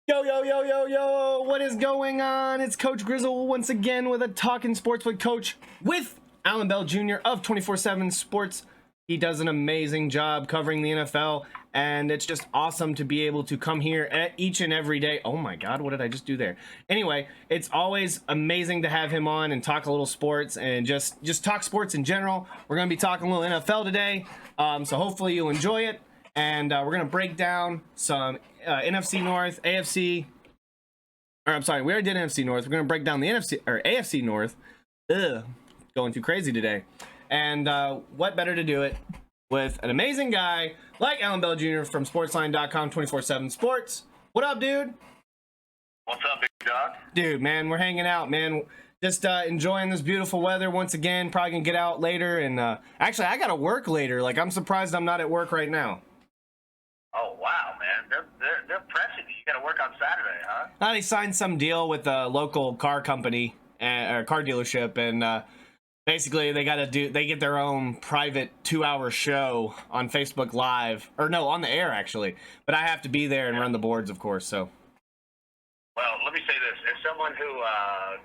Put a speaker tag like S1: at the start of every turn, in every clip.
S1: Yo, yo, yo, yo, yo, what is going on? It's Coach Grizzle once again with a Talkin' Sports with Coach with Alan Bell Jr. of 24/7 Sports. He does an amazing job covering the NFL, and it's just awesome to be able to come here each and every day. Oh my God, what did I just do there? Anyway, it's always amazing to have him on and talk a little sports and just talk sports in general. We're going to be talking a little NFL today, so hopefully you'll enjoy it. And we're going to break down some NFC North, AFC, or I'm sorry, we already did NFC North. We're going to break down the NFC or AFC North. Going too crazy today. And what better to do it with an amazing guy like Alan Bell Jr. from Sportsline.com, 24/7 Sports. What up, dude?
S2: What's up, big dog?
S1: Dude, man, we're hanging out, man. Just enjoying this beautiful weather once again. Probably gonna get out later. And actually, I got to work later. Like, I'm surprised I'm not at work right now.
S2: Oh, wow, man. They're pressing you. You got to work on Saturday, huh?
S1: They signed some deal with a local car company or car dealership, and basically they get their own private 2-hour show on Facebook Live, or no, on the air actually. But I have to be there and run the boards, of course. So.
S2: Well, let me say this: as someone who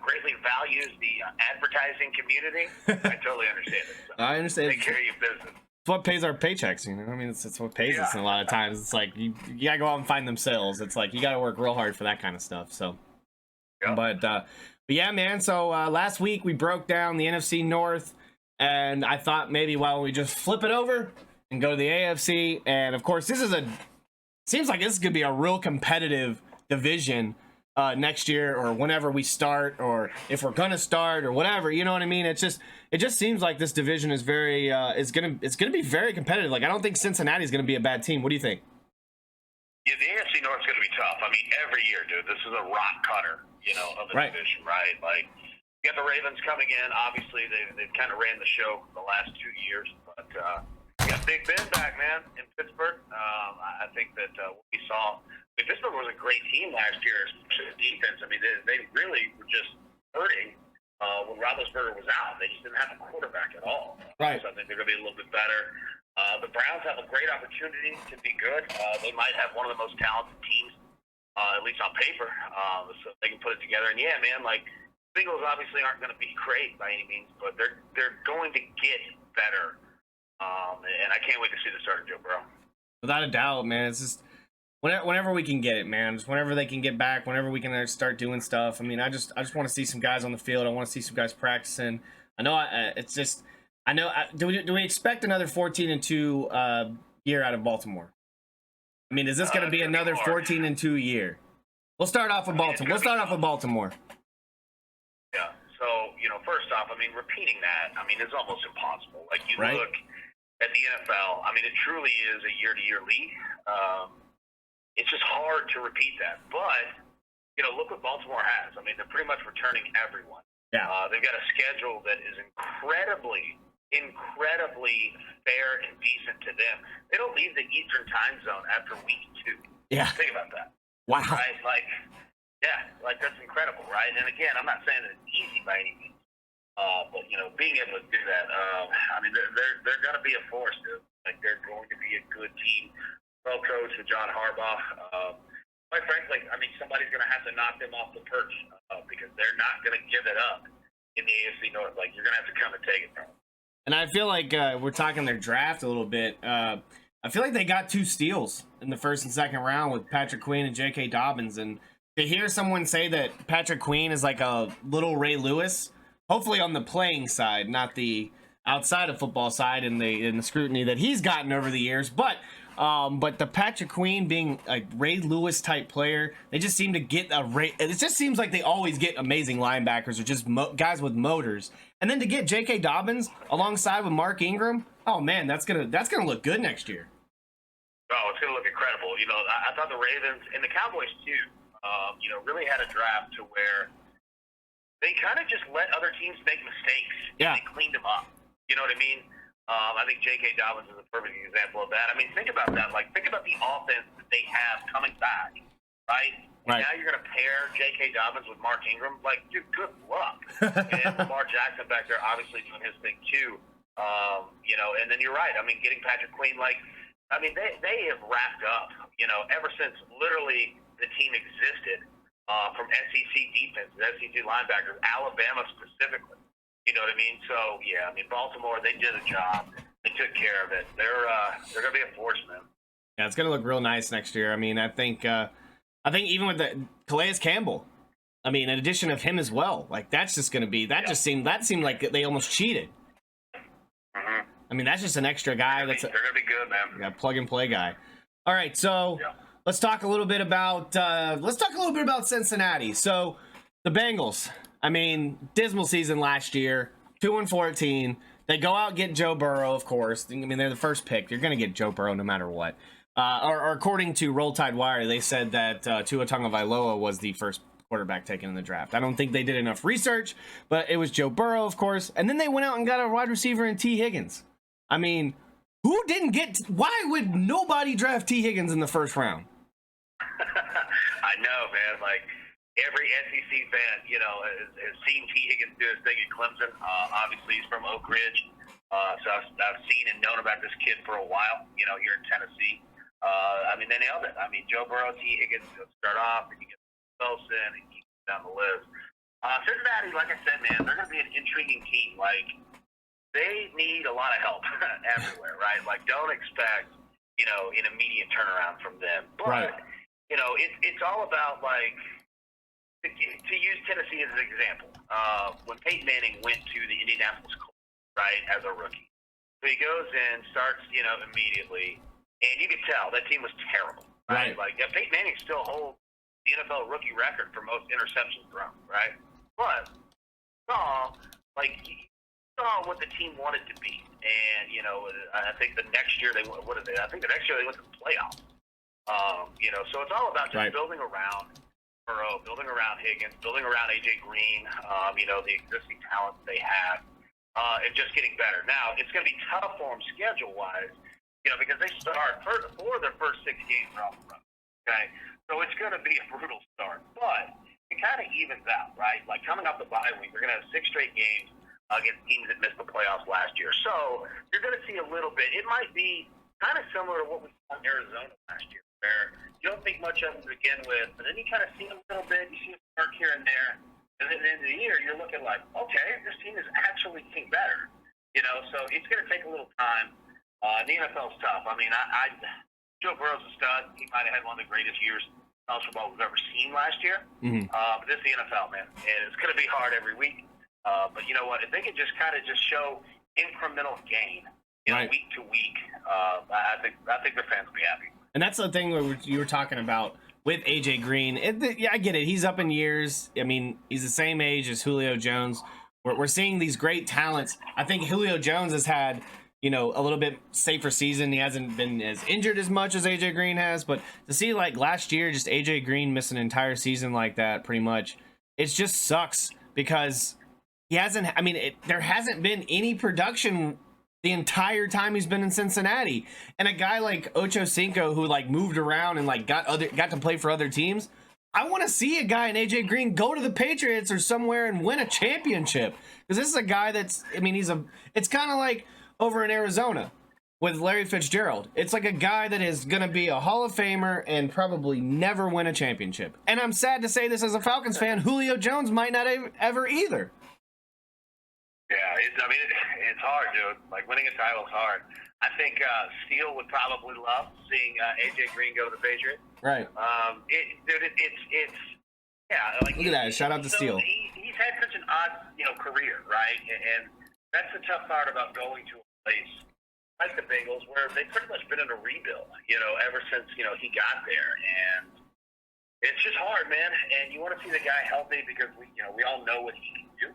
S2: greatly values the advertising community, I totally understand it. So
S1: I understand.
S2: Take care of your business.
S1: It's what pays our paychecks, you know. I mean, it's what pays us. And a lot of times, it's like you gotta go out and find them sales. It's like you gotta work real hard for that kind of stuff. So, but yeah, man. So last week we broke down the NFC North, and I thought maybe we just flip it over and go to the AFC. And of course, seems like this is gonna be a real competitive division next year, or whenever we start, or if we're gonna start, or whatever. You know what I mean? It just seems like this division is very it's gonna be very competitive. Like, I don't think Cincinnati's gonna be a bad team. What do you think?
S2: Yeah, the AFC North's going to be tough. I mean, every year, dude, this is a rock cutter, of the division, right? Like, you got the Ravens coming in. Obviously, they've kind of ran the show the last 2 years, but you got Big Ben back, man, in Pittsburgh. I think that what we saw, Pittsburgh was a great team last year, especially the defense. I mean, they really were just hurting when Roethlisberger was out. They just didn't have a quarterback at all.
S1: Right.
S2: So I think they're going to be a little bit better. The Browns have a great opportunity to be good. They might have one of the most talented teams, at least on paper, so they can put it together. And yeah, man, like, Bengals obviously aren't going to be great by any means, but they're going to get better. And I can't wait to see the start of Joe Burrow.
S1: Without a doubt, man. It's just whenever we can get it, man. Just whenever they can get back, whenever we can start doing stuff. I mean, I just want to see some guys on the field. I want to see some guys practicing. I know it's just. I know. Do we expect another 14-2 year out of Baltimore? I mean, is this going to be another 14-2 year? We'll start off with Baltimore.
S2: Yeah. So, first off, I mean, repeating that, I mean, it's almost impossible. Like, you look at the NFL. I mean, it truly is a year-to-year league. It's just hard to repeat that. But look what Baltimore has. I mean, they're pretty much returning everyone.
S1: Yeah.
S2: They've got a schedule that is incredibly fair and decent to them. They don't leave the Eastern time zone after week 2.
S1: Yeah.
S2: Think about that.
S1: Wow.
S2: Right? Like that's incredible, right? And again, I'm not saying that it's easy by any means, but being able to do that, I mean, they're going to be a force, dude. Like, they're going to be a good team. Well coached with John Harbaugh. Quite frankly, I mean, somebody's going to have to knock them off the perch because they're not going to give it up in the AFC North. Like, you're going to have to come and take it from them.
S1: And I feel like we're talking their draft a little bit. I feel like they got 2 steals in the first and second round with Patrick Queen and J.K. Dobbins. And to hear someone say that Patrick Queen is like a little Ray Lewis, hopefully on the playing side, not the outside of football side and the scrutiny that he's gotten over the years, but the Patrick Queen being a Ray Lewis type player, they just seem to get it just seems like they always get amazing linebackers or just guys with motors. And then to get J.K. Dobbins alongside with Mark Ingram, oh man, that's gonna look good next year.
S2: Oh, it's gonna look incredible. I thought the Ravens and the Cowboys too, really had a draft to where they kind of just let other teams make mistakes.
S1: Yeah.
S2: And they cleaned them up. You know what I mean? I think J.K. Dobbins is a perfect example of that. I mean, think about that. Like, think about the offense that they have coming back, right?
S1: Right.
S2: Now you're going to pair J.K. Dobbins with Mark Ingram. Like, dude, good luck. And Lamar Jackson back there obviously doing his thing too. And then you're right. I mean, getting Patrick Queen, like, I mean, they have wrapped up, ever since literally the team existed from SEC defense, SEC linebackers, Alabama specifically. You know what I mean? So yeah, I mean Baltimore, they did a job. They took care of it. They're gonna be a force, man.
S1: Yeah, it's gonna look real nice next year. I mean, I think even with the Calais Campbell, I mean, in addition of him as well, like that's just gonna be that seemed like they almost cheated.
S2: Mm-hmm.
S1: I mean, that's just an extra guy.
S2: They're gonna be good, man.
S1: Yeah, plug and play guy. All right, so let's talk a little bit about Cincinnati. So the Bengals. I mean, dismal season last year, 2-14. They go out and get Joe Burrow, of course. I mean, they're the first pick. You're going to get Joe Burrow no matter what. Or according to Roll Tide Wire, they said that Tua Tagovailoa was the first quarterback taken in the draft. I don't think they did enough research, but it was Joe Burrow, of course. And then they went out and got a wide receiver in T. Higgins. I mean, why would nobody draft T. Higgins in the first round?
S2: I know, man. Like, every SEC fan, you know, has seen T. Higgins do his thing at Clemson. Obviously, he's from Oak Ridge. So I've seen and known about this kid for a while, you know, here in Tennessee. I mean, they nailed it. I mean, Joe Burrow, T. Higgins, start off, and you get Wilson, and keep down the list. Cincinnati, like I said, man, they're going to be an intriguing team. Like, they need a lot of help everywhere, right? Like, don't expect, you know, an immediate turnaround from them. But, you know, it's all about, like, to use Tennessee as an example, when Peyton Manning went to the Indianapolis Colts, right, as a rookie. So he goes in, starts, you know, immediately, and you could tell that team was terrible, right? Like, Peyton Manning still holds the NFL rookie record for most interceptions thrown, right? But he saw what the team wanted to be, and, you know, I think the next year I think the next year they went to the playoffs. You know, so it's all about just building around Burrow, building around Higgins, building around AJ Green, you know, the existing talent they have, and just getting better. Now, it's going to be tough for them schedule-wise, you know, because they start for their first 6 games off the road, okay? So it's going to be a brutal start, but it kind of evens out, right? Like, coming off the bye week, they're going to have 6 straight games against teams that missed the playoffs last year. So you're going to see a little bit. It might be kind of similar to what we saw in Arizona last year, where you don't think much of them to begin with, but then you kind of see them a little bit, you see them work here and there, and then at the end of the year, you're looking like, okay, this team is actually getting better, you know, so it's going to take a little time. The NFL's tough. I mean, Joe Burrow's a stud. He might have had one of the greatest years college football we've ever seen last year, but this is the NFL, man, and it's going to be hard every week, but you know what, if they can just kind of just show incremental gain, you know, week to week, I think their fans will be happy.
S1: And that's the thing where you were talking about with AJ Green. Yeah, I get it. He's up in years. I mean, he's the same age as Julio Jones. We're seeing these great talents. I think Julio Jones has had, you know, a little bit safer season. He hasn't been as injured as much as AJ Green has. But to see, like, last year, just AJ Green miss an entire season like that, pretty much, it just sucks because he hasn't. I mean, there hasn't been any production the entire time he's been in Cincinnati. And a guy like Ocho Cinco, who like moved around and like got to play for other teams, I want to see a guy in AJ Green go to the Patriots or somewhere and win a championship, because this is a guy that's, I mean, it's kind of like over in Arizona with Larry Fitzgerald. It's like a guy that is going to be a Hall of Famer and probably never win a championship. And I'm sad to say this as a Falcons fan, Julio Jones might not ever either.
S2: Yeah, it's hard, dude. Like, winning a title is hard. I think Steele would probably love seeing AJ Green go to the Patriots.
S1: Right.
S2: It's yeah. Like,
S1: look at that! Shout out to Steele.
S2: He's had such an odd, you know, career, right? And that's the tough part about going to a place like the Bengals, where they've pretty much been in a rebuild, you know, ever since, you know, he got there, and it's just hard, man. And you want to see the guy healthy because we all know what he can do.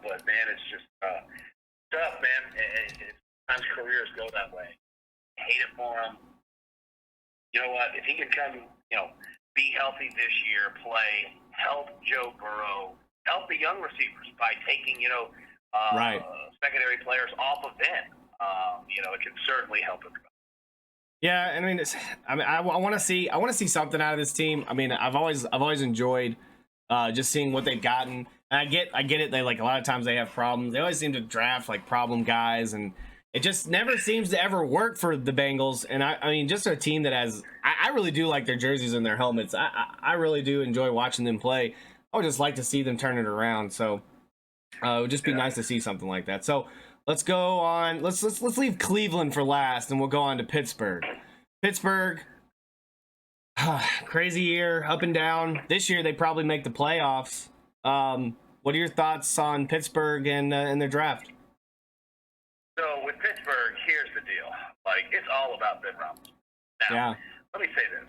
S2: But man, it's just tough, man. Sometimes careers go that way. I hate it for him. You know what? If he can come, you know, be healthy this year, play, help Joe Burrow, help the young receivers by taking, you know, secondary players off of them. You know, it can certainly help him.
S1: Yeah, I mean, I want to see something out of this team. I mean, I've always enjoyed just seeing what they've gotten. And I get it. They, like, a lot of times they have problems. They always seem to draft like problem guys, and it just never seems to ever work for the Bengals. And I mean, just a team that has, I really do like their jerseys and their helmets. I really do enjoy watching them play. I would just like to see them turn it around. So it would just be nice to see something like that. So let's go on. Let's leave Cleveland for last, and we'll go on to Pittsburgh. Pittsburgh, crazy year, up and down. This year they probably make the playoffs. What are your thoughts on Pittsburgh and their draft?
S2: So with Pittsburgh, here's the deal. Like, it's all about Ben Roethlisberger. Now, let me say this.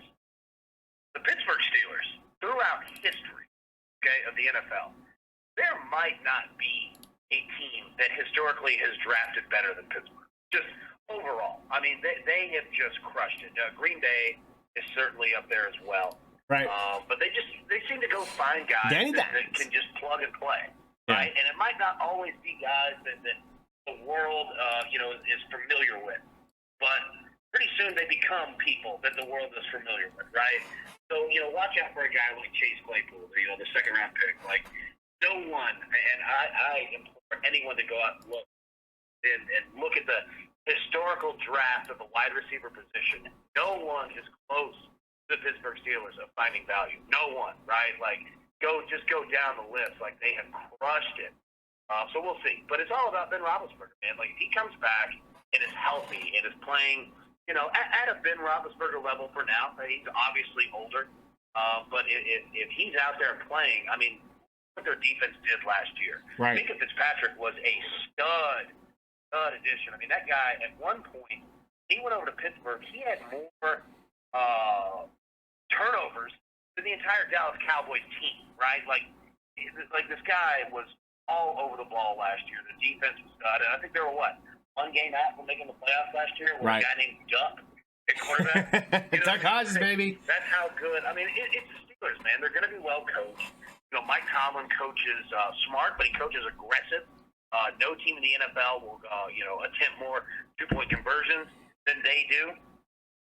S2: The Pittsburgh Steelers, throughout history, of the NFL, there might not be a team that historically has drafted better than Pittsburgh. Just overall. I mean, they have just crushed it. Green Bay is certainly up there as well.
S1: Right.
S2: But they seem to go find guys that can just plug and play. Right? And it might not always be guys that the world, is familiar with. But pretty soon they become people that the world is familiar with, right? So, watch out for a guy like Chase Claypool, the second-round pick. Like, no one, and I implore anyone to go out and look at the historical draft of the wide receiver position. No one is close to the Pittsburgh Steelers of finding value. No one, right? Like, just go down the list. Like, they have crushed it. So we'll see. But it's all about Ben Roethlisberger, man. Like, if he comes back and is healthy and is playing, at a Ben Roethlisberger level for now, he's obviously older. But if he's out there playing, I mean, what their defense did last year.
S1: Right.
S2: Minka Fitzpatrick was a stud addition. I mean, that guy, at one point, he went over to Pittsburgh. He had more turnovers than the entire Dallas Cowboys team, right? Like this guy was all over the ball last year. The defense was stud. And I think they were, one game out from making the playoffs last year with a guy named Duck at quarterback.
S1: Duck Hodges, baby.
S2: That's how good. I mean, it's the Steelers, man. They're going to be well coached. Mike Tomlin coaches smart, but he coaches aggressive. No team in the NFL will, attempt more two-point conversions than they do.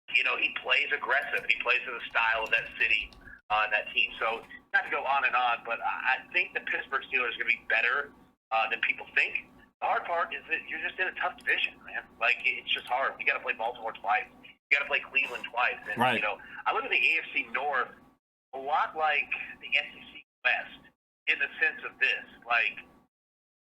S2: He plays aggressive. He plays to the style of that city and that team. So, not to go on and on, but I think the Pittsburgh Steelers are going to be better than people think. The hard part is that you're just in a tough division, man. Like, it's just hard. You got to play Baltimore twice. You got to play Cleveland twice. And, I look at the AFC North a lot like the SEC West in the sense of this. Like,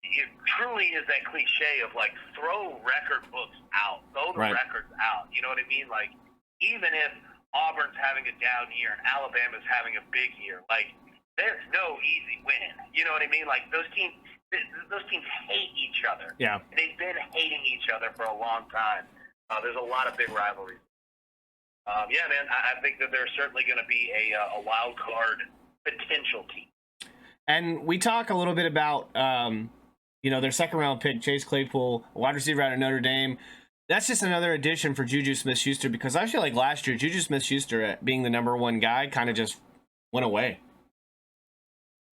S2: it truly is that cliche of, like, throw record books out. Throw the records out. You know what I mean? Like, even if Auburn's having a down year and Alabama's having a big year, like, there's no easy win. You know what I mean? Like, those teams hate each other.
S1: Yeah.
S2: They've been hating each other for a long time. There's a lot of big rivalries. Man, I think that there's certainly going to be a wild card potential team.
S1: And we talk a little bit about, their second round pick, Chase Claypool, a wide receiver out of Notre Dame. That's just another addition for Juju Smith-Schuster, because I feel like last year, Juju Smith-Schuster being the number one guy kind of just went away.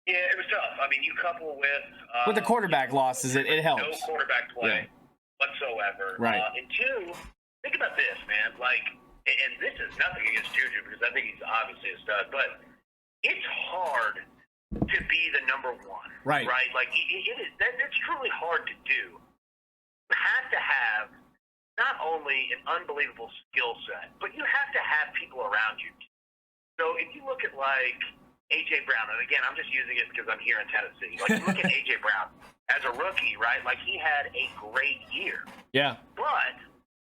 S2: Yeah, it was tough. I mean, you couple with
S1: the quarterback losses, it helps.
S2: No quarterback play whatsoever.
S1: Right.
S2: And two, think about this, man. Like, and this is nothing against Juju, because I think he's obviously a stud, but it's hard to be the number one.
S1: Right.
S2: Right? Like, it's truly hard to do. You have to have not only an unbelievable skill set, but you have to have people around you. So if you look at, like, A.J. Brown, and again, I'm just using it because I'm here in Tennessee. Like, you look at A.J. Brown as a rookie, right? Like, he had a great year.
S1: Yeah.
S2: But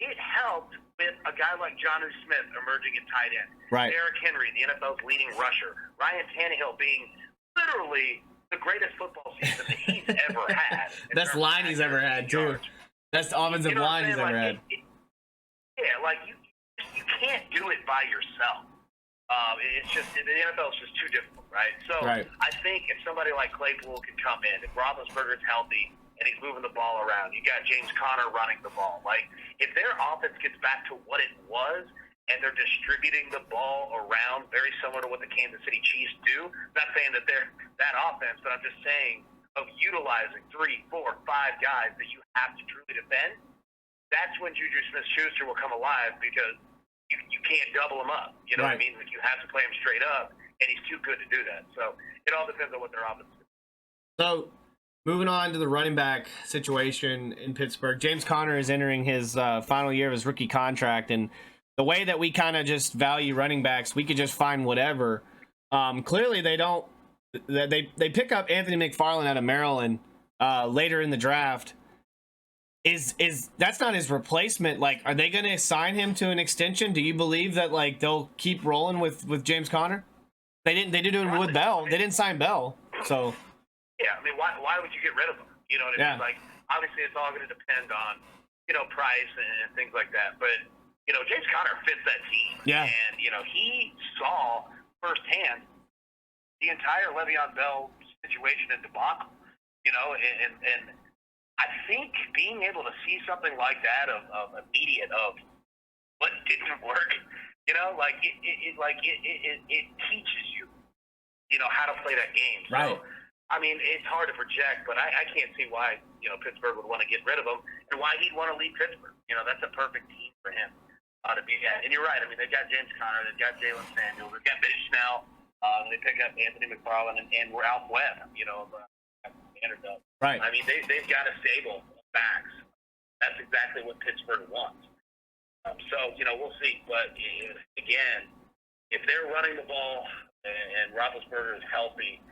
S2: it helped with a guy like Jonnu Smith emerging at tight end.
S1: Right.
S2: Derrick Henry, the NFL's leading rusher. Ryan Tannehill being literally the greatest football season that he's ever had.
S1: Best line he's ever had, too. Best offensive line he's ever had.
S2: You can't do it by yourself. It's just, the NFL is just too difficult, right? So I think if somebody like Claypool can come in, if Roethlisberger's healthy and he's moving the ball around, you got James Conner running the ball. Like, if their offense gets back to what it was and they're distributing the ball around very similar to what the Kansas City Chiefs do, I'm not saying that they're that offense, but I'm just saying of utilizing 3, 4, 5 guys that you have to truly defend, that's when Juju Smith-Schuster will come alive, because you can't double him up. You know what I mean? Like, you have to play him straight up, and he's too good to do that. So it all depends on what their offense is.
S1: So Moving on to the running back situation in Pittsburgh. James Conner is entering his final year of his rookie contract, and the way that we kind of just value running backs, we could just find whatever. Clearly, they don't. They pick up Anthony McFarland out of Maryland later in the draft. Is that's not his replacement? Like, are they going to assign him to an extension? Do you believe that like they'll keep rolling with James Conner? They didn't. They did it with Bell. They didn't sign Bell, so.
S2: Yeah, I mean, why would you get rid of him? You know what I mean? Like, obviously, it's all going to depend on price and things like that. But James Conner fits that team.
S1: Yeah.
S2: And he saw firsthand the entire Le'Veon Bell situation and debacle. And I think being able to see something like that of immediate of what didn't work, it teaches you, how to play that game. So,
S1: right.
S2: I mean, it's hard to project, but I can't see why Pittsburgh would want to get rid of him and why he'd want to leave Pittsburgh. That's a perfect team for him to be at. And you're right. I mean, they've got James Conner, they've got Jalen Samuels, they've got Mitch Snell, they pick up Anthony McFarland, and we're out west.
S1: Right.
S2: I mean, they've got a stable of backs. That's exactly what Pittsburgh wants. So, we'll see. But, again, if they're running the ball and Roethlisberger is healthy,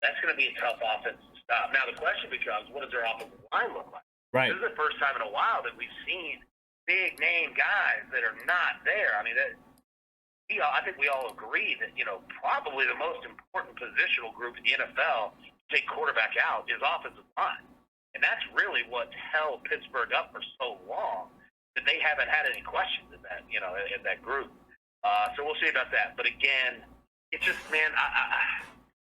S2: that's going to be a tough offense to stop. Now, the question becomes, what does their offensive line look like?
S1: Right.
S2: This is the first time in a while that we've seen big-name guys that are not there. I mean, I think we all agree that, probably the most important positional group in the NFL take quarterback out is offensive line. And that's really what's held Pittsburgh up for so long that they haven't had any questions in that, in that group. So we'll see about that. But again, it's just, man,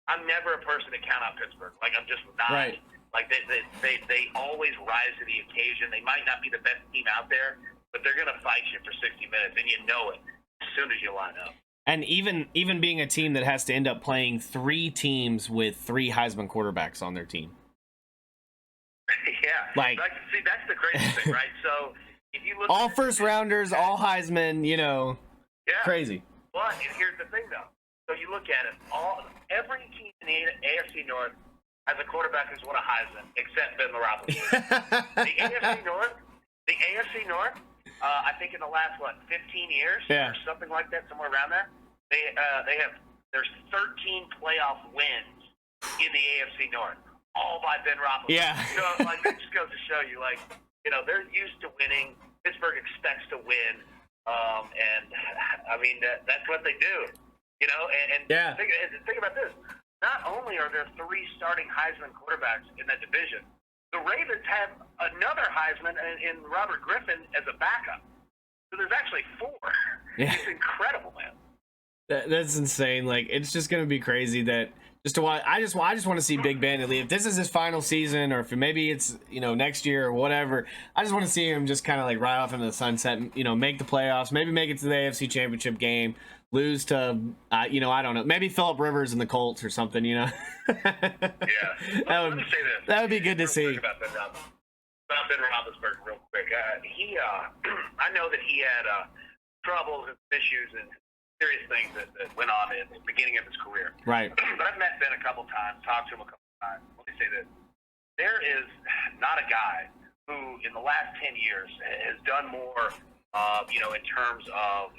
S2: I'm never a person to count out Pittsburgh. Like, I'm just not.
S1: Right.
S2: Like, they always rise to the occasion. They might not be the best team out there, but they're going to fight you for 60 minutes, and you know it as soon as you line up.
S1: And even being a team that has to end up playing 3 teams with 3 Heisman quarterbacks on their team.
S2: Yeah. See, that's the crazy thing, right? So if you look
S1: all first rounders, all Heisman, crazy.
S2: But here's the thing, though. So you look at it, every team in the AFC North has a quarterback who's won a Heisman, except Ben Roethlisberger. The AFC North, I think in the last 15 years or something like that, somewhere around there, there's 13 playoff wins in the AFC North, all by Ben Roethlisberger.
S1: Yeah.
S2: It just goes to show you, they're used to winning. Pittsburgh expects to win, and I mean that's what they do. Think about this. Not only are there 3 starting Heisman quarterbacks in that division, the Ravens have another Heisman in Robert Griffin as a backup. So there's actually 4.
S1: Yeah.
S2: It's incredible, man.
S1: That's insane. Like, it's just gonna be crazy that just to watch. I just want to see Big Ben leave. If this is his final season, or if maybe it's next year or whatever, I just want to see him just kind of like ride off into the sunset. Make the playoffs, maybe make it to the AFC Championship game, lose to I don't know, maybe Phillip Rivers and the Colts or something.
S2: Yeah. Let me say this.
S1: That would be good to see.
S2: About Ben Roethlisberger, real quick. I know that he had troubles and issues and serious things that went on in the beginning of his career.
S1: Right.
S2: But I've met Ben a couple times, talked to him a couple times. Let me say this. There is not a guy who, in the last 10 years, has done more, in terms of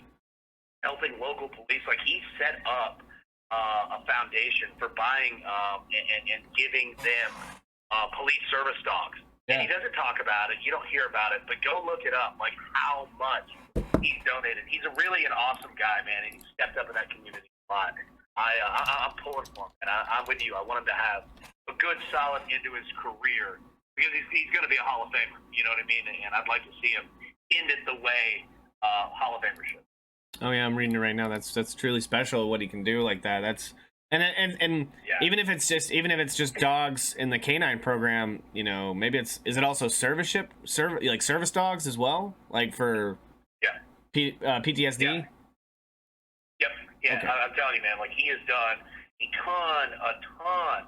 S2: helping local police. Like, he set up a foundation for buying and giving them police service dogs. Yeah. And he doesn't talk about it. You don't hear about it, but go look it up, like how much he's donated. He's really an awesome guy, man, and he stepped up in that community a lot. I'm pulling for him, and I'm with you. I want him to have a good, solid end to his career because he's going to be a Hall of Famer. You know what I mean? And I'd like to see him end it the way Hall of Famer should.
S1: Oh yeah, I'm reading it right now. That's truly special what he can do like that. That's and yeah. even if it's just dogs in the canine program, maybe is it also service dogs as well, like for PTSD.
S2: Yeah. Yep. Yeah,
S1: okay.
S2: I'm telling you, man. Like, he has done a ton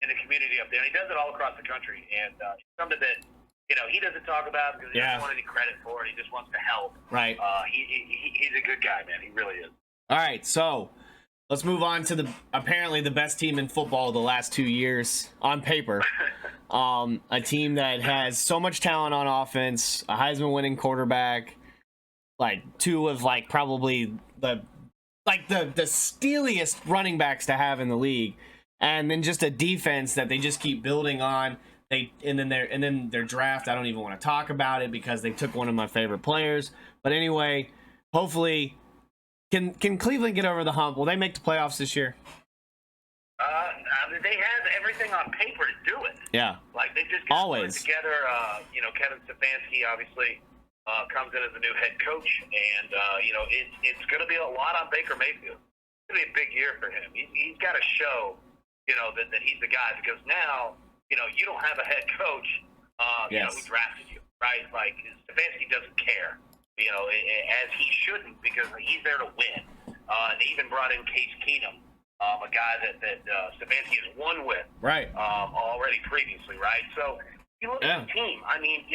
S2: in the community up there, and he does it all across the country. And it's something that he doesn't talk about because he doesn't want any credit for it. He just wants to help.
S1: Right.
S2: He's a good guy, man. He really is.
S1: All right, so let's move on to apparently the best team in football the last 2 years on paper. A team that has so much talent on offense, a Heisman winning quarterback, like two of like probably the steeliest running backs to have in the league, and then just a defense that they just keep building on. And then their draft, I don't even want to talk about it because they took one of my favorite players. But anyway, hopefully, can Cleveland get over the hump? Will they make the playoffs this year?
S2: They have everything on paper to do it.
S1: Yeah.
S2: Like they just got
S1: always
S2: put together. Kevin Stefanski obviously comes in as a new head coach, and it's going to be a lot on Baker Mayfield. It's going to be a big year for him. He's got to show that he's the guy, because now you don't have a head coach who drafted you, right? Like Stefanski doesn't care, as he shouldn't, because he's there to win. They even brought in Case Keenum, a guy that Stefanski has won with,
S1: right?
S2: Already previously, right? So you look at the team. I mean,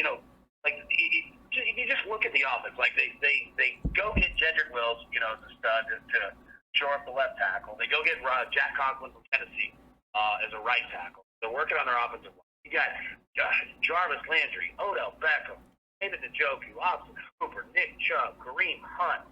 S2: like if you just look at the offense, like they go get Jedrick Wills, as a stud to shore up the left tackle. They go get Jack Conklin from Tennessee as a right tackle. They're working on their offensive line. You got Jarvis Landry, Odell Beckham, David Njoku, Austin Hooper, Nick Chubb, Kareem Hunt.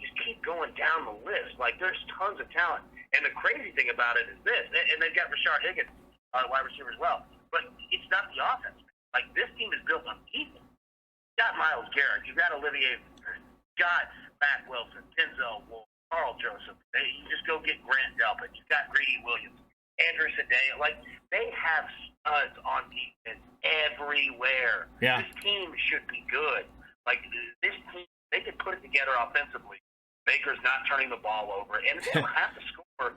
S2: Just keep going down the list. Like, there's tons of talent. And the crazy thing about it is this, and they've got Rashard Higgins, wide receiver as well, but it's not the offense. Like, this team is built on defense. You got Myles Garrett, you got Olivier, you got Matt Wilson, Denzel Wolf, Carl Joseph. You just go get Grant Delpit. You got Greedy Williams, Andrew Sadea. Like, they have studs on defense everywhere.
S1: Yeah.
S2: This team should be good. Like, this team, they can put it together offensively. Baker's not turning the ball over, and they don't have to score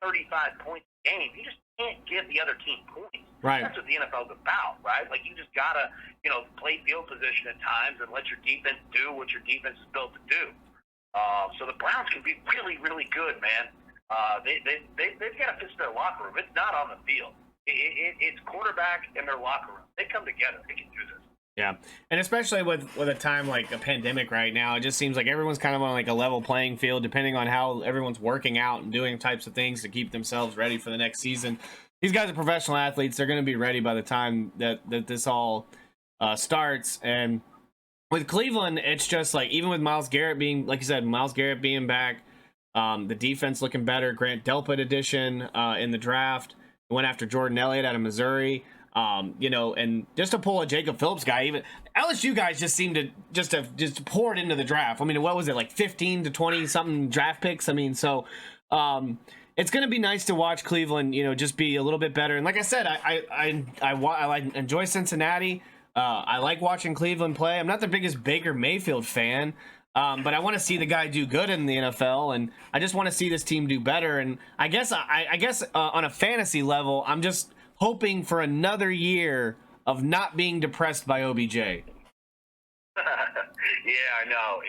S2: 35 points a game. You just can't give the other team points.
S1: Right.
S2: That's what the NFL's about, right? Like, you just gotta, play field position at times and let your defense do what your defense is built to do. So the Browns can be really, really good, man. They've got to fix their locker room. It's not on the field. It's quarterback and their locker room. They come together. They can do this.
S1: Yeah, and especially with a time like a pandemic right now, it just seems like everyone's kind of on like a level playing field, depending on how everyone's working out and doing types of things to keep themselves ready for the next season. These guys are professional athletes; they're going to be ready by the time that this all starts. And with Cleveland, it's just like, even with Myles Garrett being, like you said, Myles Garrett being back, the defense looking better. Grant Delpit addition in the draft. Went after Jordan Elliott out of Missouri. And just to pull a Jacob Phillips guy, even LSU guys just seem to just pour it into the draft. I mean, what was it, like 15 to 20 something draft picks? I mean, so it's going to be nice to watch Cleveland, just be a little bit better. And like I said, I enjoy Cincinnati. I like watching Cleveland play. I'm not the biggest Baker Mayfield fan, but I want to see the guy do good in the NFL, and I just want to see this team do better. And I guess on a fantasy level, I'm just hoping for another year of not being depressed by OBJ.
S2: Yeah, I know.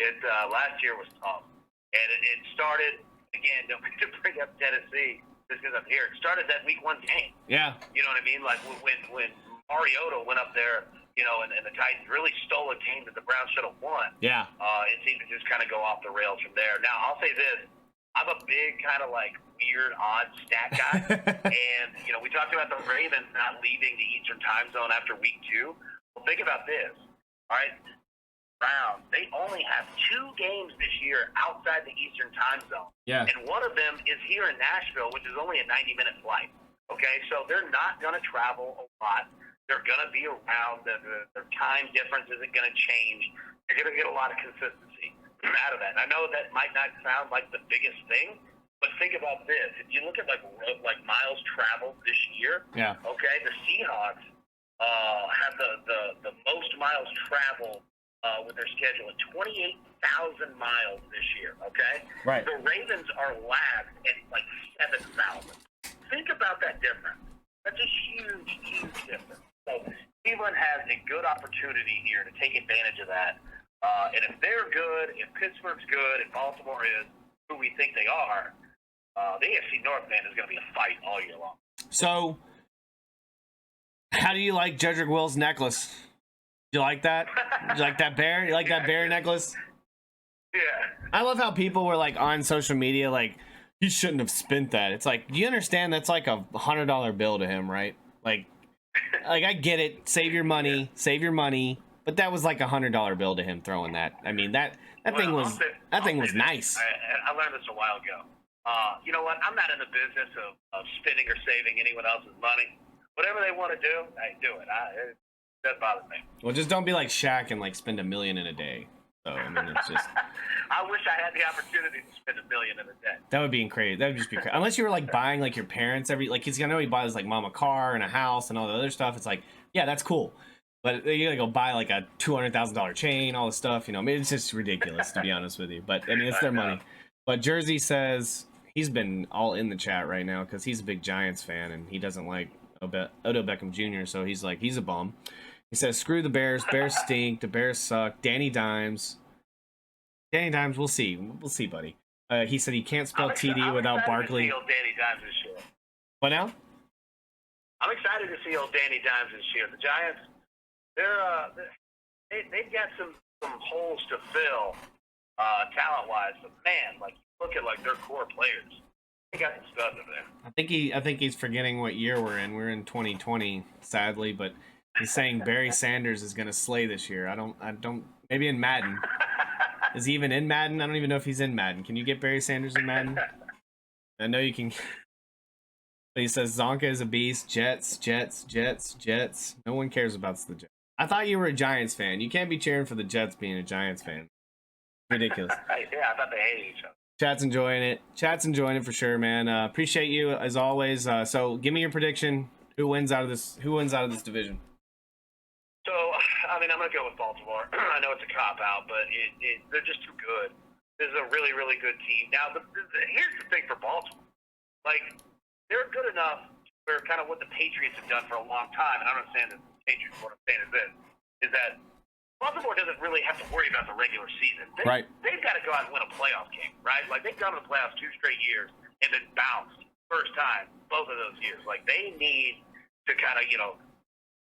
S2: Last year was tough, and it started again. Don't mean to bring up Tennessee just because I'm here. It started that week 1 game.
S1: Yeah,
S2: you know what I mean. Like when Mariota went up there, and the Titans really stole a game that the Browns should have won.
S1: Yeah,
S2: it seemed to just kind of go off the rails from there. Now I'll say this. I'm a big kind of like weird, odd stat guy. And, we talked about the Ravens not leaving the Eastern time zone after week 2. Well, think about this. All right. Browns, they only have 2 games this year outside the Eastern time zone.
S1: Yeah.
S2: And one of them is here in Nashville, which is only a 90-minute flight. Okay. So they're not going to travel a lot. They're going to be around. Their time difference isn't going to change. They're going to get a lot of consistency out of that. And I know that might not sound like the biggest thing, but think about this. If you look at like miles traveled this year,
S1: yeah.
S2: Okay, the Seahawks have the most miles traveled with their schedule at 28,000 miles this year. Okay,
S1: right.
S2: The Ravens are last at like 7,000. Think about that difference. That's a huge, huge difference. So Cleveland has a good opportunity here to take advantage of that. And if they're good, if Pittsburgh's good, if Baltimore is who we think they are, the AFC North, man, is going to be a fight all year long.
S1: So, how do you like Jedrick Wills' necklace? Do you like that? Do you like that bear? You like that bear necklace?
S2: Yeah.
S1: I love how people were like on social media like, he shouldn't have spent that. It's like, do you understand that's like $100 bill to him, right? Like, Like, I get it. Save your money. Save your money. But that was like $100 bill to him throwing that. I mean, that thing was nice.
S2: I learned this a while ago. You know what? I'm not in the business of spending or saving anyone else's money. Whatever they want to do, hey, do it. It doesn't bother me.
S1: Well, just don't be like Shaq and like spend $1 million in a day. So I mean, it's just.
S2: I wish I had the opportunity to spend $1 million in a day.
S1: That would be crazy. That would just be crazy. Unless you were like buying like your parents I know he buys like mom a car and a house and all the other stuff. It's like, yeah, that's cool. But you gotta go buy like a $200,000 chain, all this stuff. You know, I mean, it's just ridiculous to be honest with you. But I mean, it's their money. But Jersey says he's been all in the chat right now because he's a big Giants fan and he doesn't like Odell Beckham Jr. So he's like, he's a bum. He says, screw the Bears. Bears stink. The Bears suck. Danny Dimes, we'll see. We'll see, buddy. He said he can't spell TD without Barkley.
S2: I'm excited to see old Danny Dimes this year.
S1: What now?
S2: I'm excited to see old Danny Dimes this year. The Giants, they've got some holes to fill talent-wise. But, man, like, look at, like, their core players. They got some studs over there.
S1: I think he's forgetting what year we're in. We're in 2020, sadly, but he's saying Barry Sanders is going to slay this year. I don't. Maybe in Madden. Is he even in Madden? I don't even know if he's in Madden. Can you get Barry Sanders in Madden? I know you can. But he says Zonka is a beast. Jets. No one cares about the Jets. I thought you were a Giants fan. You can't be cheering for the Jets being a Giants fan. Ridiculous.
S2: Yeah, I thought they hated each other.
S1: Chat's enjoying it for sure, man. Appreciate you as always. So give me your prediction. Who wins out of this division?
S2: So, I mean, I'm going to go with Baltimore. I know it's a cop-out, but they're just too good. This is a really, really good team. Now, here's the thing for Baltimore. Like, they're good enough for kind of what the Patriots have done for a long time, and I'm not saying that the Patriots, what I'm saying is this, is that Baltimore doesn't really have to worry about the regular season. They've got to go out and win a playoff game, right? Like, they've gone to the playoffs 2 straight years and then bounced first time both of those years. Like, they need to kind of,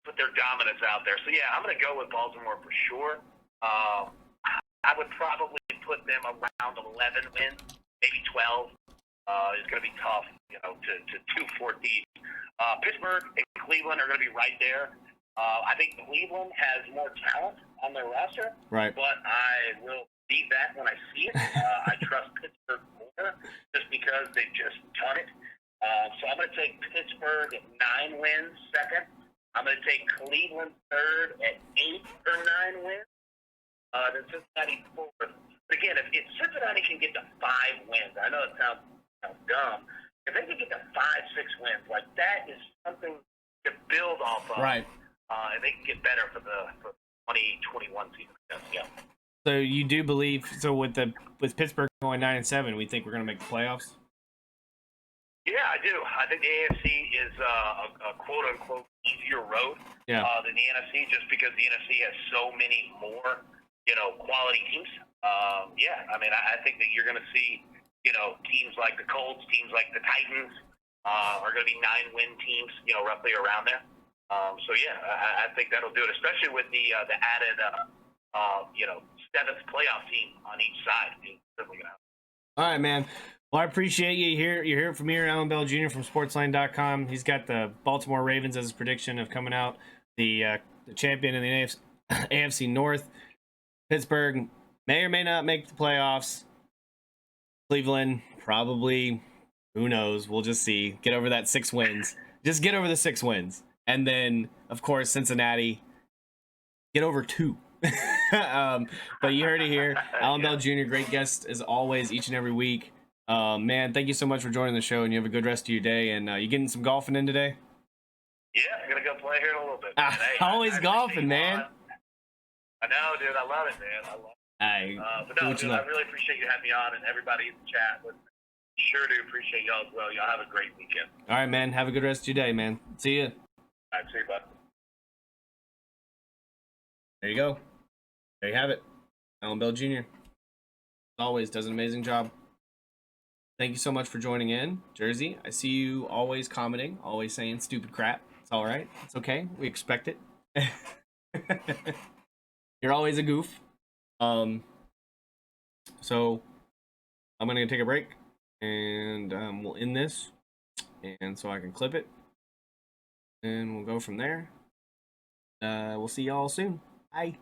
S2: put their dominance out there. So, yeah, I'm going to go with Baltimore for sure. I would probably put them around 11 wins, maybe 12. It's going to be tough, to 2-4 teams. Pittsburgh and Cleveland are going to be right there. I think Cleveland has more talent on their roster,
S1: right?
S2: But I will see that when I see it. I trust Pittsburgh more just because they've just done it. So I'm going to take Pittsburgh at 9 wins, second. I'm going to take Cleveland third at 8 or 9 wins. Then Cincinnati fourth. But again, if Cincinnati can get to 5 wins, I know it sounds dumb. If they can get to 5-6 wins, like that is something to build off of.
S1: Right.
S2: And they can get better for the 2021 season. Yeah.
S1: So you do believe with Pittsburgh going 9-7, we think we're going to make the playoffs?
S2: Yeah, I do. I think the AFC is a quote-unquote easier road than the NFC, just because the NFC has so many more, quality teams. I mean, I think that you're going to see, teams like the Colts, teams like the Titans are going to be 9-win teams, roughly around there. I think that'll do it, especially with the added, 7th playoff team on each side. It's certainly going to happen.
S1: All right, man. Well, I appreciate you here. You're hearing from here, Alan Bell Jr. from Sportsline.com. He's got the Baltimore Ravens as his prediction of coming out the champion in the AFC North. Pittsburgh may or may not make the playoffs. Cleveland probably. Who knows? We'll just see. Get over that 6 wins. Just get over the 6 wins. And then, of course, Cincinnati, get over 2. But you heard it here. Alan Bell Jr., great guest as always, each and every week. Man, thank you so much for joining the show, and you have a good rest of your day. And you getting some golfing in today?
S2: Yeah, I'm going to go play here in a little bit.
S1: Always golfing, man.
S2: I know, dude. I love it, man. I love it. But no, dude, I really appreciate you having me on, and everybody in the chat. Sure do appreciate y'all as well. Y'all have a great weekend.
S1: All right, man. Have a good rest of your day, man. See you.
S2: All right, see you, bud.
S1: There you go. There you have it. Alan Bell Jr. As always, does an amazing job. Thank you so much for joining in, Jersey. I see you always commenting, always saying stupid crap. It's all right. It's okay. We expect it. You're always a goof. So I'm gonna take a break, and we'll end this, and so I can clip it. and we'll go from there. We'll see y'all soon. Bye.